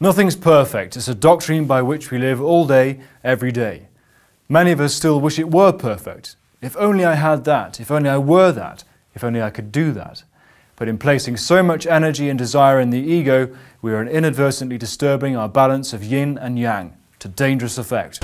Nothing's perfect. It's a doctrine by which we live all day, every day. Many of us still wish it were perfect. If only I had that, if only I were that, if only I could do that. But in placing so much energy and desire in the ego, we are inadvertently disturbing our balance of yin and yang to dangerous effect.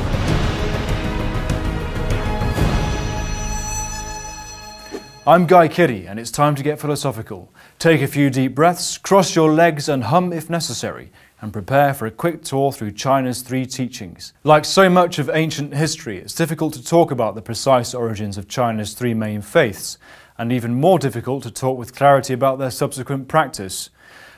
I'm Guy Kiddie, and it's time to get philosophical. Take a few deep breaths, cross your legs and hum if necessary, and prepare for a quick tour through China's three teachings. Like so much of ancient history, it's difficult to talk about the precise origins of China's three main faiths, and even more difficult to talk with clarity about their subsequent practice.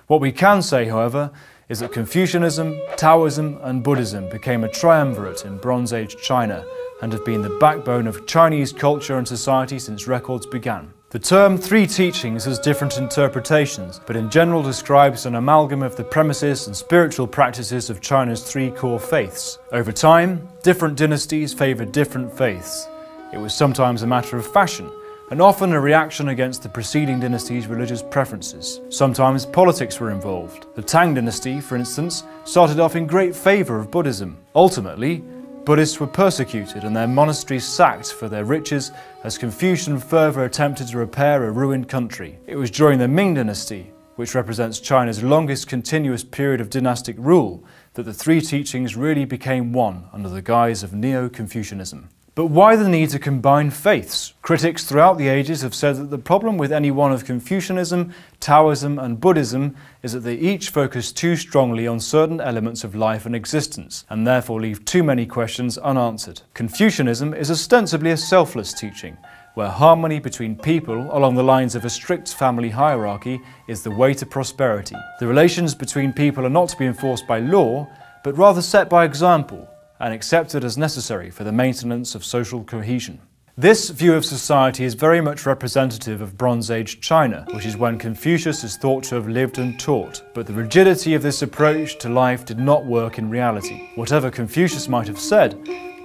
What we can say, however, is that Confucianism, Taoism and Buddhism became a triumvirate in Bronze Age China and have been the backbone of Chinese culture and society since records began. The term three teachings has different interpretations, but in general describes an amalgam of the premises and spiritual practices of China's three core faiths. Over time, different dynasties favoured different faiths. It was sometimes a matter of fashion, and often a reaction against the preceding dynasty's religious preferences. Sometimes politics were involved. The Tang dynasty, for instance, started off in great favour of Buddhism. Ultimately, Buddhists were persecuted and their monasteries sacked for their riches as Confucian fervour attempted to repair a ruined country. It was during the Ming dynasty, which represents China's longest continuous period of dynastic rule, that the three teachings really became one under the guise of Neo-Confucianism. But why the need to combine faiths? Critics throughout the ages have said that the problem with any one of Confucianism, Taoism and Buddhism is that they each focus too strongly on certain elements of life and existence, and therefore leave too many questions unanswered. Confucianism is ostensibly a selfless teaching, where harmony between people along the lines of a strict family hierarchy is the way to prosperity. The relations between people are not to be enforced by law, but rather set by example, and accepted as necessary for the maintenance of social cohesion. This view of society is very much representative of Bronze Age China, which is when Confucius is thought to have lived and taught. But the rigidity of this approach to life did not work in reality. Whatever Confucius might have said,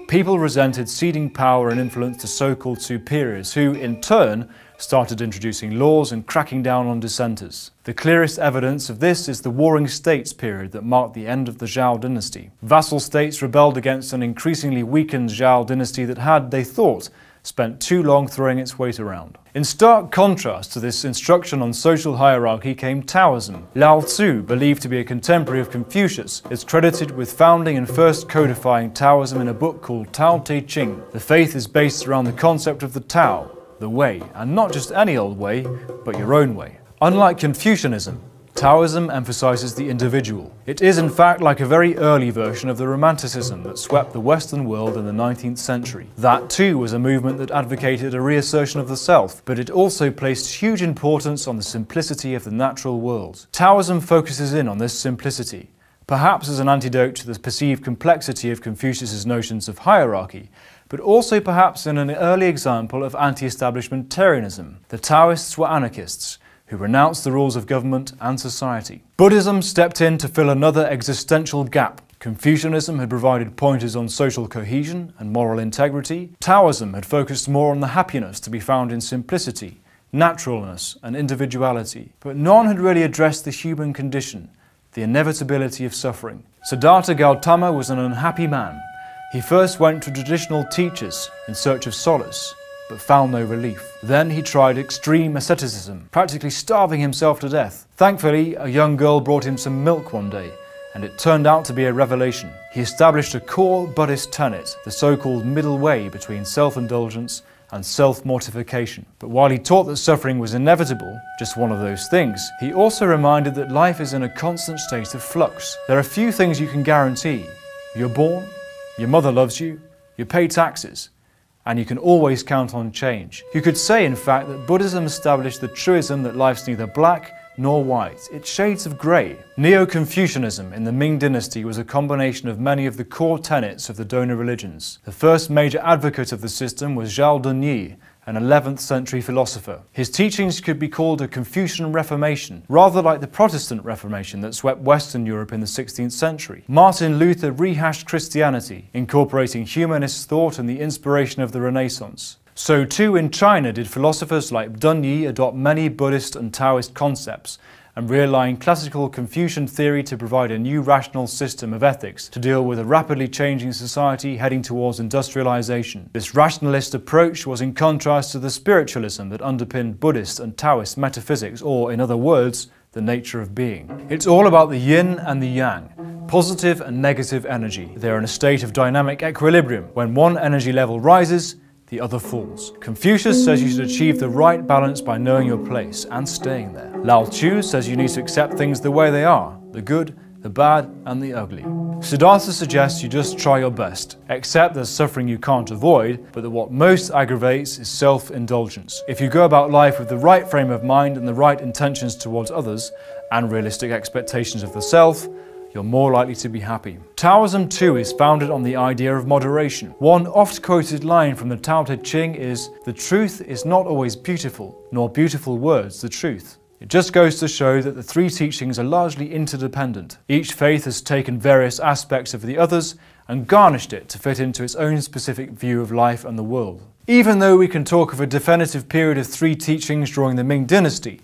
people resented ceding power and influence to so-called superiors who, in turn, started introducing laws and cracking down on dissenters. The clearest evidence of this is the Warring States period that marked the end of the Zhao dynasty. Vassal states rebelled against an increasingly weakened Zhao dynasty that had, they thought, spent too long throwing its weight around. In stark contrast to this instruction on social hierarchy came Taoism. Lao Tzu, believed to be a contemporary of Confucius, is credited with founding and first codifying Taoism in a book called Tao Te Ching. The faith is based around the concept of the Tao, the way, and not just any old way, but your own way. Unlike Confucianism, Taoism emphasizes the individual. It is in fact like a very early version of the Romanticism that swept the Western world in the 19th century. That too was a movement that advocated a reassertion of the self, but it also placed huge importance on the simplicity of the natural world. Taoism focuses in on this simplicity, perhaps as an antidote to the perceived complexity of Confucius's notions of hierarchy, but also perhaps in an early example of anti-establishmentarianism. The Taoists were anarchists, who renounced the rules of government and society. Buddhism stepped in to fill another existential gap. Confucianism had provided pointers on social cohesion and moral integrity. Taoism had focused more on the happiness to be found in simplicity, naturalness and individuality. But none had really addressed the human condition, the inevitability of suffering. Siddhartha Gautama was an unhappy man. He first went to traditional teachers in search of solace, but found no relief. Then he tried extreme asceticism, practically starving himself to death. Thankfully, a young girl brought him some milk one day, and it turned out to be a revelation. He established a core Buddhist tenet, the so-called middle way between self-indulgence and self-mortification. But while he taught that suffering was inevitable, just one of those things, he also reminded that life is in a constant state of flux. There are few things you can guarantee. You're born, your mother loves you, you pay taxes, and you can always count on change. You could say, in fact, that Buddhism established the truism that life's neither black nor white. It's shades of grey. Neo-Confucianism in the Ming dynasty was a combination of many of the core tenets of the donor religions. The first major advocate of the system was Zhao Dunyi, an 11th century philosopher. His teachings could be called a Confucian Reformation, rather like the Protestant Reformation that swept Western Europe in the 16th century. Martin Luther rehashed Christianity, incorporating humanist thought and the inspiration of the Renaissance. So too in China did philosophers like Dunyi adopt many Buddhist and Taoist concepts, and realign classical Confucian theory to provide a new rational system of ethics to deal with a rapidly changing society heading towards industrialization. This rationalist approach was in contrast to the spiritualism that underpinned Buddhist and Taoist metaphysics, or, in other words, the nature of being. It's all about the yin and the yang, positive and negative energy. They're in a state of dynamic equilibrium. When one energy level rises, the other falls. Confucius says you should achieve the right balance by knowing your place and staying there. Lao Tzu says you need to accept things the way they are, the good, the bad, and the ugly. Siddhartha suggests you just try your best. Accept there's suffering you can't avoid, but that what most aggravates is self-indulgence. If you go about life with the right frame of mind and the right intentions towards others, and realistic expectations of the self, you're more likely to be happy. Taoism too is founded on the idea of moderation. One oft-quoted line from the Tao Te Ching is, "The truth is not always beautiful, nor beautiful words the truth." It just goes to show that the three teachings are largely interdependent. Each faith has taken various aspects of the others and garnished it to fit into its own specific view of life and the world. Even though we can talk of a definitive period of three teachings during the Ming Dynasty,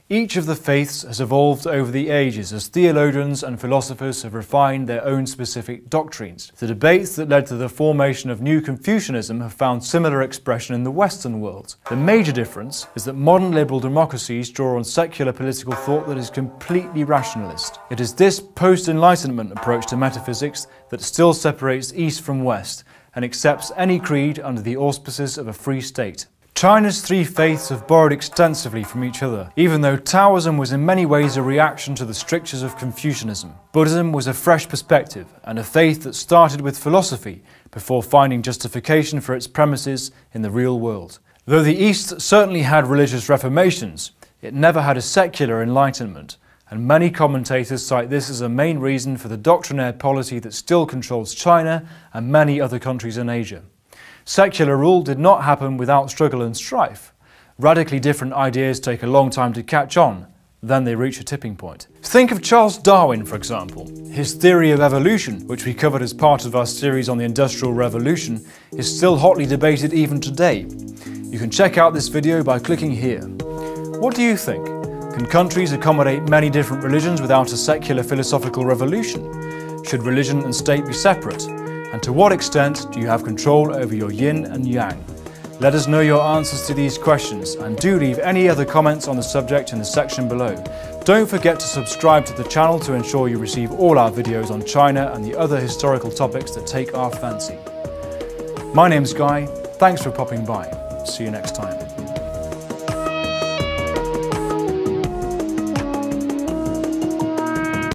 each of the faiths has evolved over the ages as theologians and philosophers have refined their own specific doctrines. The debates that led to the formation of New Confucianism have found similar expression in the Western world. The major difference is that modern liberal democracies draw on secular political thought that is completely rationalist. It is this post-Enlightenment approach to metaphysics that still separates East from West and accepts any creed under the auspices of a free state. China's three faiths have borrowed extensively from each other, even though Taoism was in many ways a reaction to the strictures of Confucianism. Buddhism was a fresh perspective and a faith that started with philosophy before finding justification for its premises in the real world. Though the East certainly had religious reformations, it never had a secular enlightenment, and many commentators cite this as a main reason for the doctrinaire polity that still controls China and many other countries in Asia. Secular rule did not happen without struggle and strife. Radically different ideas take a long time to catch on, then they reach a tipping point. Think of Charles Darwin, for example. His theory of evolution, which we covered as part of our series on the Industrial Revolution, is still hotly debated even today. You can check out this video by clicking here. What do you think? Can countries accommodate many different religions without a secular philosophical revolution? Should religion and state be separate? And to what extent do you have control over your yin and yang? Let us know your answers to these questions, and do leave any other comments on the subject in the section below. Don't forget to subscribe to the channel to ensure you receive all our videos on China and the other historical topics that take our fancy. My name's Guy, thanks for popping by. See you next time.